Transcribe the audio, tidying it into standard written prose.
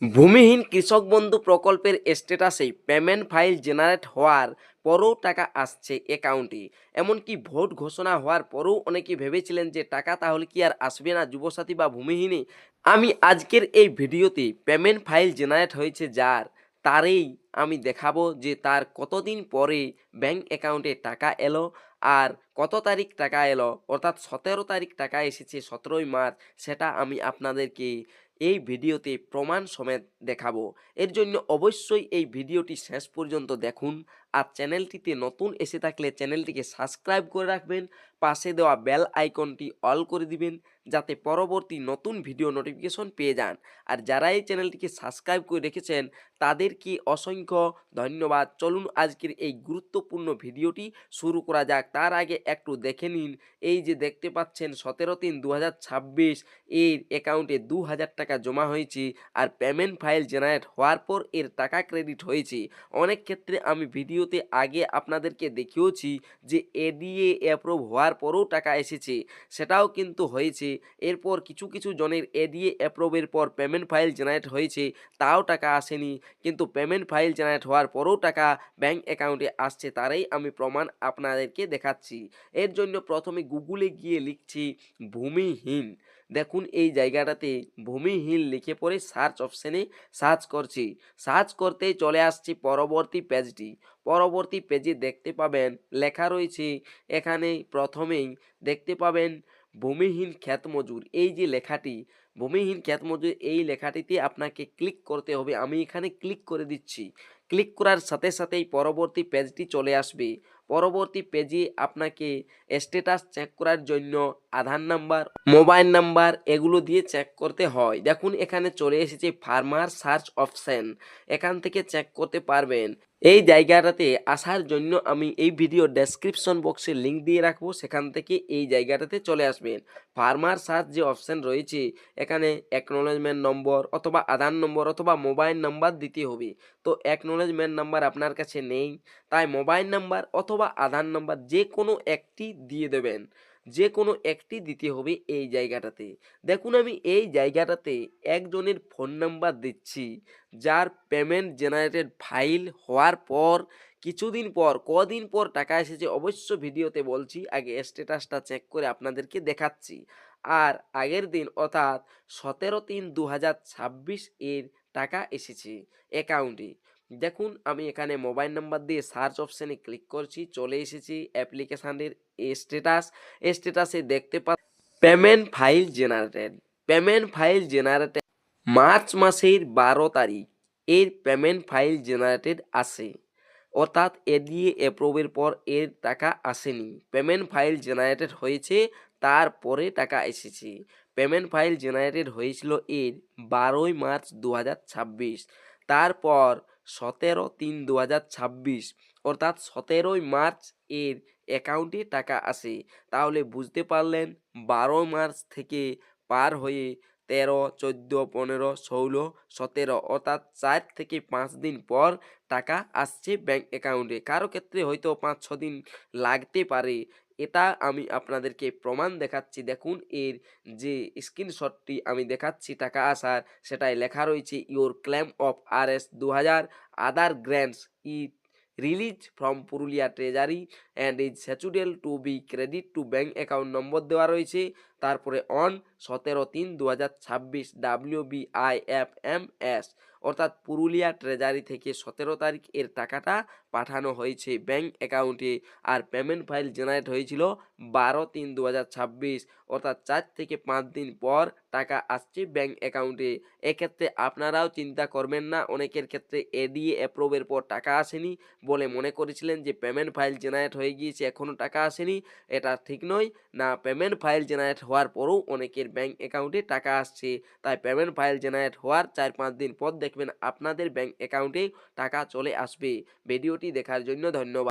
ভূমিহীন কৃষক বন্ধু প্রকল্পের স্ট্যাটাসে পেমেন্ট ফাইল জেনারেট হওয়ার পরেও টাকা আসছে অ্যাকাউন্টে। এমনকি ভোট ঘোষণা হওয়ার পরেও অনেকে ভেবেছিলেন যে টাকা তাহলে কি আর আসবে না যুবসাথী বা ভূমিহীনে। আমি আজকের এই ভিডিওতে পেমেন্ট ফাইল জেনারেট হয়েছে যার, তারই আমি দেখাবো যে তার কতদিন পরে ব্যাংক অ্যাকাউন্টে টাকা এলো আর কত তারিখ টাকা এলো, অর্থাৎ 17 তারিখ টাকা এসেছে 17ই মার্চ। সেটা আমি আপনাদেরকে এই ভিডিওতে প্রমাণ সমেত দেখাবো। এর জন্য অবশ্যই এই ভিডিওটি শেষ পর্যন্ত দেখুন। আর চ্যানেলটিতে নতুন এসে থাকলে চ্যানেলটিকে সাবস্ক্রাইব করে রাখবেন, পাশে দেওয়া বেল আইকনটি অল করে দিবেন যাতে পরবর্তী নতুন ভিডিও নোটিফিকেশন পেয়ে যান। আর যারা এই চ্যানেলটিকে সাবস্ক্রাইব করে রেখেছেন তাদেরকে অসংখ্য ধন্যবাদ। চলুন আজকের এই গুরুত্বপূর্ণ ভিডিওটি শুরু করা যাক। তার আগে একটু দেখে নিন, এই যে দেখতে পাচ্ছেন 17/3/2026 এর অ্যাকাউন্টে 2000 টাকা জমা হয়েছে আর পেমেন্ট ফাইল জেনারেট হওয়ার পর এর টাকা ক্রেডিট হয়েছে। অনেক ক্ষেত্রে আমি ভিডিওতে আগে আপনাদেরকে দেখিয়েছি যে এডিএ অ্যাপ্রুভ হওয়ার পরেও টাকা এসেছে, সেটাও কিন্তু হয়েছে। এরপর কিছু কিছু জনের এডিএ অ্যাপ্রুভের পর পেমেন্ট ফাইল জেনারেট হয়েছে, তাও টাকা আসেনি, কিন্তু পেমেন্ট ফাইল জেনারেট হওয়ার পরেও টাকা ব্যাংক অ্যাকাউন্টে আসছে, তারই আমি প্রমাণ আপনাদেরকে দেখাচ্ছি। এর জন্য প্রথমে গুগলে গিয়ে লিখছি ভূমিহীন। দেখুন এই জায়গাটাতে ভূমিহীন লিখে পরে সার্চ অপশানে সার্চ করছি। সার্চ করতেই চলে আসছি পরবর্তী পেজটি। পরবর্তী পেজে দেখতে পাবেন লেখা রয়েছে, এখানে প্রথমেই দেখতে পাবেন ভূমিহীন ক্ষেত মজুর। এই যে লেখাটি ভূমিহীন ক্ষেত মজুর, এই লেখাটিতে আপনাকে ক্লিক করতে হবে। আমি এখানে ক্লিক করে দিচ্ছি। ক্লিক করার সাথে সাথেই পরবর্তী পেজটি চলে আসবে। পরবর্তী পেজে আপনাকে স্ট্যাটাস চেক করার জন্য আধার নাম্বার, মোবাইল নাম্বার এগুলো দিয়ে চেক করতে হয়। দেখুন এখানে চলে এসেছে ফার্মার সার্চ অপশন, এখান থেকে চেক করতে পারবেন। এই জায়গাটাতে আসার জন্য আমি এই ভিডিও ডেসক্রিপশন বক্সে লিঙ্ক দিয়ে রাখবো, সেখান থেকে এই জায়গাটাতে চলে আসবেন। ফার্মার সার্চ যে অপশন রয়েছে, এখানে অ্যাকনোলেজমেন্ট নম্বর অথবা আধার নম্বর অথবা মোবাইল নাম্বার দিতে হবে। তো অ্যাকনোলেজমেন্ট নাম্বার আপনার কাছে নেই, তাই মোবাইল নাম্বার অথবা আধার নাম্বার যে কোনো একটি দিয়ে দেবেন, যে কোনো একটি দিতে হবে এই জায়গাটাতে। দেখুন আমি এই জায়গাটাতে একজনের ফোন নাম্বার দিচ্ছি যার পেমেন্ট জেনারেটেড ফাইল হওয়ার পর কিছুদিন পর, কদিন পর টাকা এসেছে অবশ্য ভিডিওতে বলছি, আগে স্ট্যাটাসটা চেক করে আপনাদেরকে দেখাচ্ছি। আর আগের দিন অর্থাৎ 17/3/2026 এর টাকা এসেছে অ্যাকাউন্টে। দেখুন আমি এখানে মোবাইল নাম্বার দিয়ে সার্চ অপশানে ক্লিক করছি, চলে এসেছি অ্যাপ্লিকেশানের স্ট্যাটাস। স্ট্যাটাসে দেখতে payment file generated. Payment file generated March মাসের 12 তারিখ এর পেমেন্ট ফাইল জেনারেটেড আসে, অর্থাৎ এডিএ অ্যাপ্রুভের পর এর টাকা আসেনি। পেমেন্ট ফাইল জেনারেটেড হয়েছে, তারপরে টাকা এসেছে। পেমেন্ট ফাইল জেনারেটেড হয়েছিল এর 12ই মার্চ 2026, তারপর 17/3/2026 অর্থাৎ 17ই মার্চ এর অ্যাকাউন্টে টাকা আসে। তাহলে বুঝতে পারলেন 12 মার্চ থেকে পার হয়ে 13, 14, 15, 16, 17 অর্থাৎ 4 থেকে 5 দিন পর টাকা আসছে ব্যাংক অ্যাকাউন্টে। কারো ক্ষেত্রে হয়তো 5-6 দিন লাগতে পারে, এটা আমি আপনাদেরকে প্রমাণ দেখাচ্ছি। দেখুন এর যে স্ক্রিনশটটি আমি দেখাচ্ছি টাকা আসার, সেটাই লেখা রয়েছে your claim of RS 2000 other grants it release from Purulia treasury and is scheduled to be credit to bank account number দেওয়া রয়েছে। তারপরে অন 17/3/2026 WBIFMS অর্থাৎ পুরুলিয়া ট্রেজারি থেকে 17 তারিখ এর টাকাটা পাঠানো হয়েছে ব্যাংক অ্যাকাউন্টে। আর পেমেন্ট ফাইল জেনারেট হয়েছিল 12/3/2026 অর্থাৎ 4 থেকে 5 দিন পর টাকা আসছে ব্যাংক অ্যাকাউন্টে। এক্ষেত্রে আপনারাও চিন্তা করবেন না, অনেকের ক্ষেত্রে এডিএ অ্যাপ্রুভের পর টাকা আসেনি বলে মনে করেছিলেন যে পেমেন্ট ফাইল জেনারেট হয়ে গিয়েছে এখনও টাকা আসেনি। এটা ঠিক নয়, না পেমেন্ট ফাইল জেনারেট হওয়ার পরেও অনেকের ব্যাংক অ্যাকাউন্টে টাকা আসছে। তাই পেমেন্ট ফাইল জেনারেট হওয়ার 4-5 দিন পর দেখবেন আপনাদের ব্যাংক অ্যাকাউন্টে টাকা চলে আসবে। ভিডিওটি দেখার জন্য ধন্যবাদ।